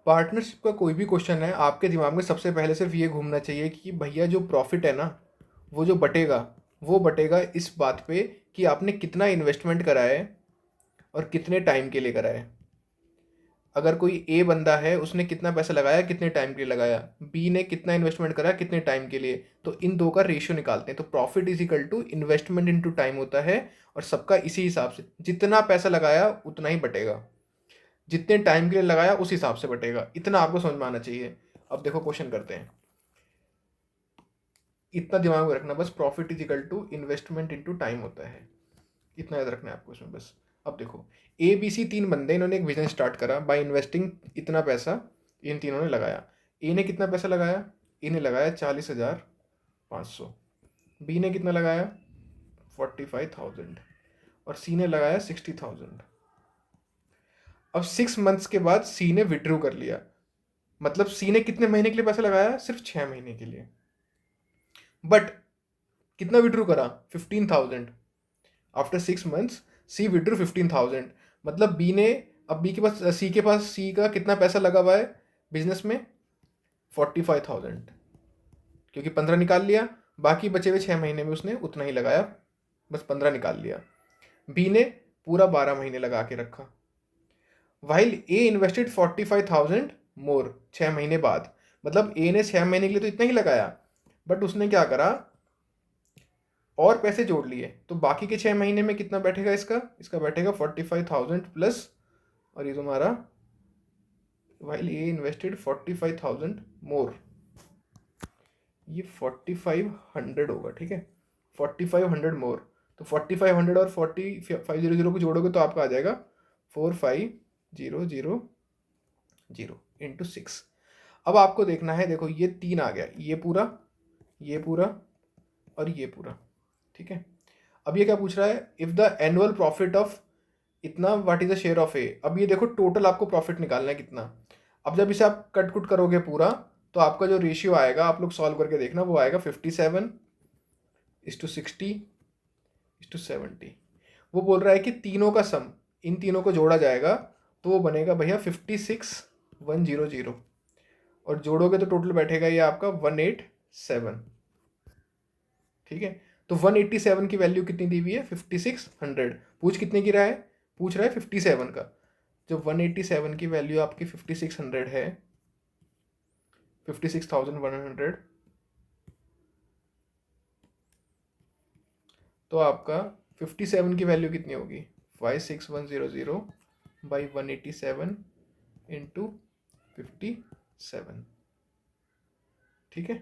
पार्टनरशिप का कोई भी क्वेश्चन है आपके दिमाग में सबसे पहले सिर्फ ये घूमना चाहिए कि भैया जो प्रॉफिट है ना वो जो बटेगा वो बटेगा इस बात पे कि आपने कितना इन्वेस्टमेंट करा है और कितने टाइम के लिए करा है। अगर कोई ए बंदा है उसने कितना पैसा लगाया कितने टाइम के लिए लगाया, बी ने कितना इन्वेस्टमेंट करा कितने टाइम के लिए, तो इन दो का रेशियो निकालते हैं। तो profit is equal to investment into time होता है और सबका इसी हिसाब से, जितना पैसा लगाया उतना ही बटेगा, जितने टाइम के लिए लगाया उस हिसाब से बटेगा। इतना आपको समझ में आना चाहिए। अब देखो क्वेश्चन करते हैं, इतना दिमाग में रखना बस, profit is equal to investment into time होता है, इतना याद रखना है आपको इसमें बस। अब देखो ABC 3 बंदे, इन्होंने एक बिजनेस स्टार्ट करा बाय इन्वेस्टिंग इतना पैसा, इन तीनों ने लगाया। ए ने कितना पैसा लगाया, ए ने लगाया 40,500, बी ने कितना लगाया 45,000 और सी ने लगाया 60,000। अब 6 मंथ्स के बाद सी ने विड्रू कर लिया, मतलब सी ने कितने महीने के लिए पैसा लगाया, सिर्फ 6 महीने के लिए, बट कितना विड्रू करा 15,000। आफ्टर 6 मंथ्स सी विड्रू 15,000, मतलब बी ने, अब बी के पास, सी के पास सी का कितना पैसा लगा हुआ है बिजनेस में 45,000, क्योंकि 15 निकाल लिया, बाकी बचे हुए 6 महीने में उसने उतना ही लगाया, बस 15 निकाल लिया। बी ने पूरा 12 महीने लगा के रखा, वाइल ए इन्वेस्टेड 45,000 मोर 6 महीने बाद, मतलब ए ने 6 महीने के लिए तो इतना ही लगाया, बट उसने क्या करा और पैसे जोड़ लिए, तो बाकी के 6 महीने में कितना बैठेगा इसका, इसका बैठेगा 45,000 प्लस, और ये तुम्हारा वाइल ए इन्वेस्टेड 45,000 मोर, ये 4,500 होगा, ठीक है। 4,500 मोर, तो 4,500 और 4,500 को जोड़ोगे तो आपका आ जाएगा 4,500 इंटू 6। अब आपको देखना है, देखो ये 3 आ गया, ये पूरा और ये पूरा, ठीक है। अब ये क्या पूछ रहा है, if the annual profit of इतना what is the share of A. अब ये देखो टोटल आपको प्रॉफिट निकालना है कितना। अब जब इसे आप कट कुट करोगे पूरा तो आपका जो रेशियो आएगा, आप लोग सॉल्व करके देखना, वो आएगा 57:60:70। वो बोल रहा है कि तीनों का सम, इन तीनों को जोड़ा जाएगा तो वो बनेगा भैया 56,100, और जोड़ोगे तो टोटल बैठेगा ये आपका 187, ठीक है। तो 187 की वैल्यू कितनी दी हुई है 5600, पूछ कितने की रहा है, पूछ रहा है 57 का। जब 187 की वैल्यू आपकी 5600 है, 56,100, तो आपका 57 की वैल्यू कितनी होगी 56100 बाई 187 इंटू 57, ठीक है।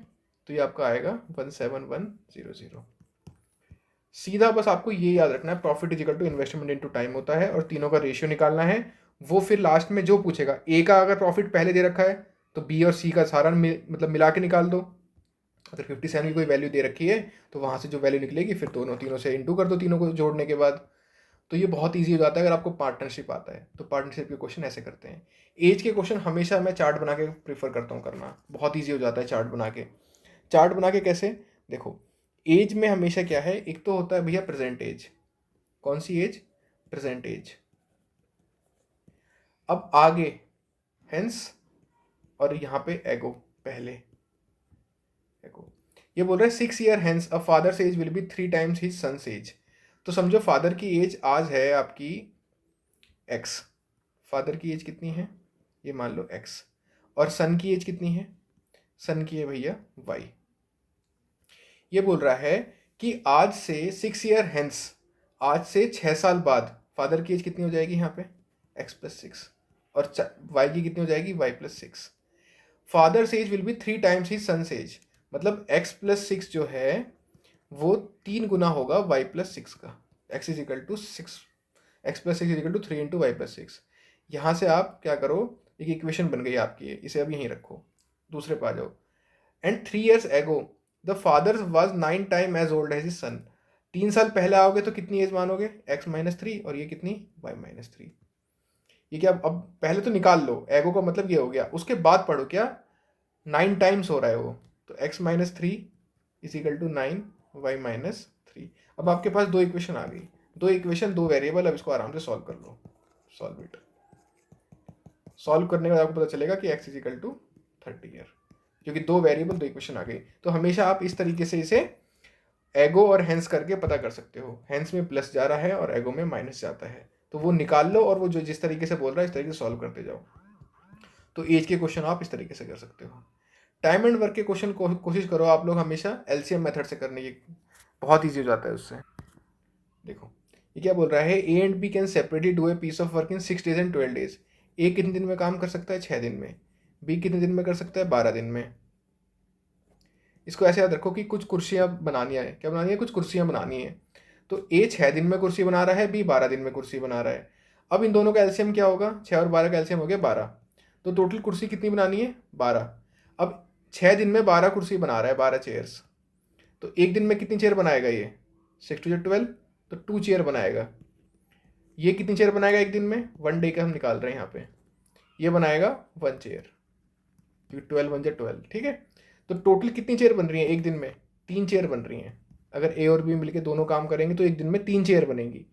तो ये आपका आएगा 17100। सीधा बस आपको ये याद रखना है, profit is equal to investment into time होता है, और तीनों का रेशियो निकालना है। वो फिर लास्ट में जो पूछेगा, ए का अगर प्रॉफिट पहले दे रखा है तो बी और सी का सारा मतलब मिला के निकाल दो। अगर 57 की कोई वैल्यू दे रखी है तो वहाँ से जो वैल्यू निकलेगी फिर तीनों से इंटू कर दो, तीनों को जोड़ने के बाद। तो ये बहुत ईजी हो जाता है अगर आपको पार्टनरशिप आता है। तो पार्टनरशिप के क्वेश्चन ऐसे करते हैं। एज के क्वेश्चन हमेशा मैं चार्ट बना के प्रीफर करता हूँ करना, बहुत ईजी हो जाता है चार्ट बना के। चार्ट बना के कैसे, देखो एज में हमेशा क्या है, एक तो होता है भैया प्रेजेंट एज। कौन सी एज, प्रेजेंट एज। अब आगे हेंस, और यहाँ पे एगो, पहले एगो। ये बोल रहा है 6 year hence a father's age will be 3 times his son's age. तो समझो फादर की एज आज है आपकी एक्स, फादर की एज कितनी है ये मान लो एक्स, और सन की एज कितनी है, सन की है भैया वाई। ये बोल रहा है कि आज से 6 ईयर हेंस, आज से 6 साल बाद फादर की एज कितनी हो जाएगी यहाँ पे x+6, और वाई की कितनी हो जाएगी y+6। Father's age will be 3 times he son's age, मतलब x+6 जो है वो 3 गुना होगा y+6 का। x is equal to 6, x+6 is equal to 3 into y+6। यहाँ से आप क्या करो, एक इक्वेशन बन गई आपकी, इसे अब यहीं रखो, दूसरे पे आ जाओ। And 3 years ago the father was 9 time as old as his son. 3 साल पहले आओगे तो कितनी एज मानोगे, x-3, और ये कितनी y-3। ये क्या, अब पहले तो निकाल लो, एगो का मतलब ये हो गया, उसके बाद पढ़ो क्या 9 टाइम्स हो रहा है वो, तो x-3 is equal to 9 y-3। अब आपके पास दो इक्वेशन आ गई, दो इक्वेशन दो वेरिएबल, अब इसको आराम से सॉल्व कर लो। Solve it. सॉल्व करने के बाद आपको पता चलेगा कि x is equal to 30 year, क्योंकि दो वेरिएबल दो इक्वेशन आ गई। तो हमेशा आप इस तरीके से इसे एगो और हेंस करके पता कर सकते हो। हेंस में प्लस जा रहा है और एगो में माइनस जाता है, तो वो निकाल लो और वो जो जिस तरीके से बोल रहा है इस तरीके से सॉल्व करते जाओ। तो एज के क्वेश्चन आप इस तरीके से कर सकते हो। टाइम एंड वर्क के क्वेश्चन को कोशिश करो आप लोग हमेशा एलसीएम मेथड से करने की, बहुत ईजी हो जाता है उससे। देखो ये क्या बोल रहा है, A and B can separately do a piece of work in 6 days and 12 days। A कितने दिन में काम कर सकता है, 6 दिन में। बी कितने दिन में कर सकता है, 12 दिन में। इसको ऐसे याद रखो कि कुछ कुर्सियां बनानी है, क्या बनानी है, कुछ कुर्सियां बनानी है। तो ए 6 दिन में कुर्सी बना रहा है, बी 12 दिन में कुर्सी बना रहा है। अब इन दोनों का एलसीएम क्या होगा, 6 और 12 का एलसीएम हो गया 12। तो टोटल कुर्सी कितनी बनानी है, 12। अब 6 दिन में 12 कुर्सी बना रहा है, 12 चेयर्स। तो एक दिन में कितनी चेयर बनाएगा ये, 6 2 12, तो 2 चेयर बनाएगा। ये कितनी चेयर बनाएगा एक दिन में, 1 डे का हम निकाल रहे हैं यहाँ पे, ये बनाएगा 1 चेयर, क्योंकि 12 1 12, ठीक है। तो टोटल कितनी चेयर बन रही है एक दिन में, 3 चेयर बन रही हैं। अगर ए और बी मिलके दोनों काम करेंगे तो एक दिन में 3 चेयर बनेंगी।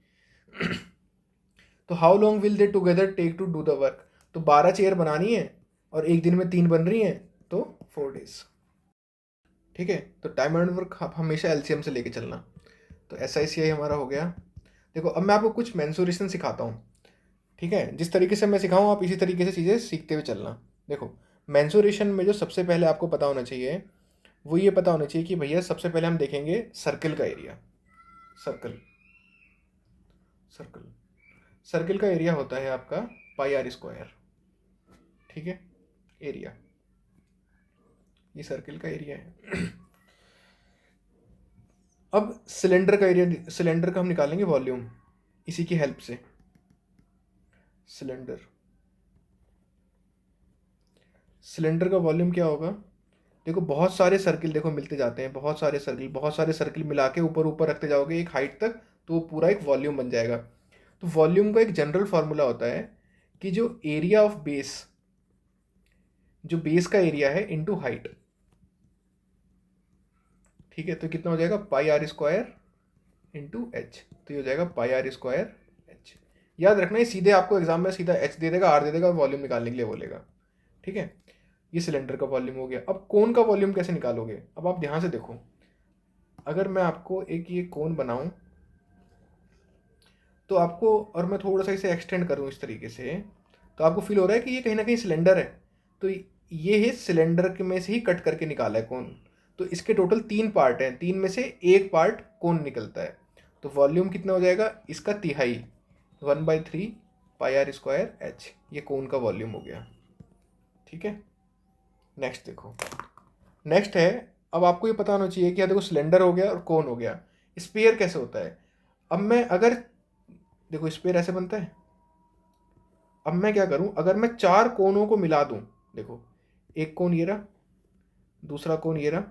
तो how long will they together take to do the work. तो 12 चेयर बनानी है और एक दिन में 3 बन रही हैं, तो 4 days, ठीक है। तो टाइम एंड वर्क हमेशा एलसीएम से लेके चलना। तो SICI हमारा हो गया। देखो अब मैं आपको कुछ मेंसुरेशन सिखाता हूँ, ठीक है। जिस तरीके से मैं सिखाऊँ आप इसी तरीके से चीज़ें सीखते हुए चलना। देखो मेंसुरेशन में जो सबसे पहले आपको पता होना चाहिए वो ये पता होना चाहिए कि भैया सबसे पहले हम देखेंगे सर्कल का एरिया। सर्कल सर्कल सर्कल का एरिया होता है आपका πr², ठीक है। एरिया, ये सर्कल का एरिया है। अब सिलेंडर का एरिया, सिलेंडर का हम निकालेंगे वॉल्यूम इसी की हेल्प से। सिलेंडर का वॉल्यूम क्या होगा, देखो बहुत सारे सर्किल देखो मिलते जाते हैं, बहुत सारे सर्किल मिला के ऊपर ऊपर रखते जाओगे एक हाइट तक, तो वो पूरा एक वॉल्यूम बन जाएगा। तो वॉल्यूम का एक जनरल फार्मूला होता है कि जो एरिया ऑफ बेस, जो बेस का एरिया है इनटू हाइट, ठीक है। तो कितना हो जाएगा πr² इंटू h, तो ये हो जाएगा πr² h। याद रखना, ये सीधे आपको एग्जाम में सीधा h दे देगा, r दे देगा, वॉल्यूम निकालने के लिए बोलेगा, ठीक है। ये सिलेंडर का वॉल्यूम हो गया। अब कोन का वॉल्यूम कैसे निकालोगे, अब आप ध्यान से देखो, अगर मैं आपको एक ये कोन बनाऊं तो आपको, और मैं थोड़ा सा इसे एक्सटेंड करूं इस तरीके से, तो आपको फील हो रहा है कि ये कहीं ना कहीं सिलेंडर है। तो ये है सिलेंडर के में से ही कट करके निकाला है कोन। तो इसके टोटल 3 पार्ट हैं, 3 में से एक पार्ट कोन निकलता है। तो वॉल्यूम कितना हो जाएगा, इसका तिहाई 1/3 πr² h, ये कोन का वॉल्यूम हो गया, ठीक है। नेक्स्ट देखो, नेक्स्ट है, अब आपको ये पता होना चाहिए कि देखो सिलेंडर हो गया और कोन हो गया, स्फीयर कैसे होता है। अब मैं अगर देखो स्फीयर ऐसे बनता है, अब मैं क्या करूं, अगर मैं 4 कोनों को मिला दूं, देखो एक कोन ये रहा, दूसरा कोन ये रहा,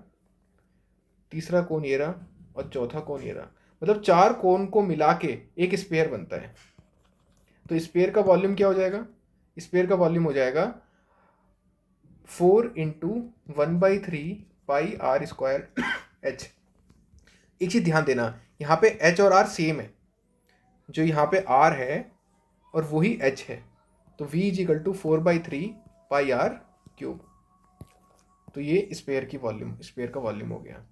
तीसरा कोन ये रहा और चौथा कोन ये रहा, मतलब 4 कोन को मिला के एक स्फीयर बनता है। तो स्फीयर का वॉल्यूम क्या हो जाएगा, स्फीयर का वॉल्यूम हो जाएगा 4 × 1/3 πr² h। एक चीज ध्यान देना, यहाँ पे h और r सेम है, जो यहाँ पे r है और वही h है, तो v = 4/3 πr³। तो ये स्फीयर की वॉल्यूम, स्फीयर का वॉल्यूम हो गया,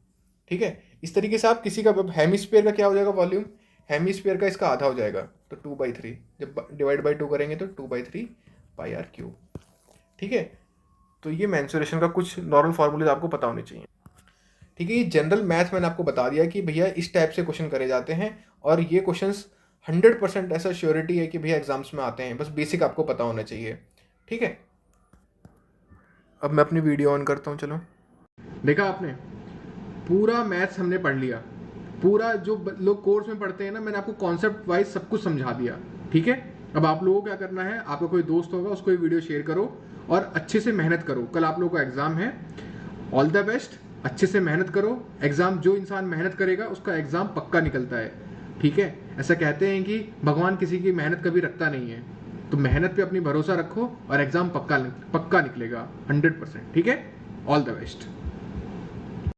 ठीक है। इस तरीके से आप किसी का, हेमिस्फीयर का क्या हो जाएगा वॉल्यूम, हेमिस्फीयर का इसका आधा हो जाएगा, तो 2/3, जब डिवाइड बाई 2 करेंगे तो 2/3 πr³, ठीक है। तो ये मेंसुरेशन का कुछ नॉर्मल फार्मूले आपको पता होने चाहिए, ठीक है। ये जनरल मैथ मैंने आपको बता दिया कि भैया इस टाइप से क्वेश्चन करे जाते हैं, और ये क्वेश्चंस 100% ऐसा श्योरिटी है कि भैया एग्जाम्स में आते हैं, बस बेसिक आपको पता होना चाहिए, ठीक है। अब मैं अपनी वीडियो ऑन करता हूँ, चलो। देखा आपने, पूरा मैथ्स हमने पढ़ लिया, पूरा जो लोग कोर्स में पढ़ते हैं ना, मैंने आपको कॉन्सेप्ट वाइज सब कुछ समझा दिया, ठीक है। अब आप लोगों को क्या करना है, आपका कोई दोस्त होगा उसको ये वीडियो शेयर करो और अच्छे से मेहनत करो, कल आप लोगों का एग्जाम है। All the best. अच्छे से मेहनत करो। एग्जाम जो इंसान मेहनत करेगा उसका एग्जाम पक्का निकलता है, ठीक है। ऐसा कहते हैं कि भगवान किसी की मेहनत कभी रखता नहीं है, तो मेहनत पे अपनी भरोसा रखो और एग्जाम पक्का पक्का निकलेगा 100%, ठीक है। All the best.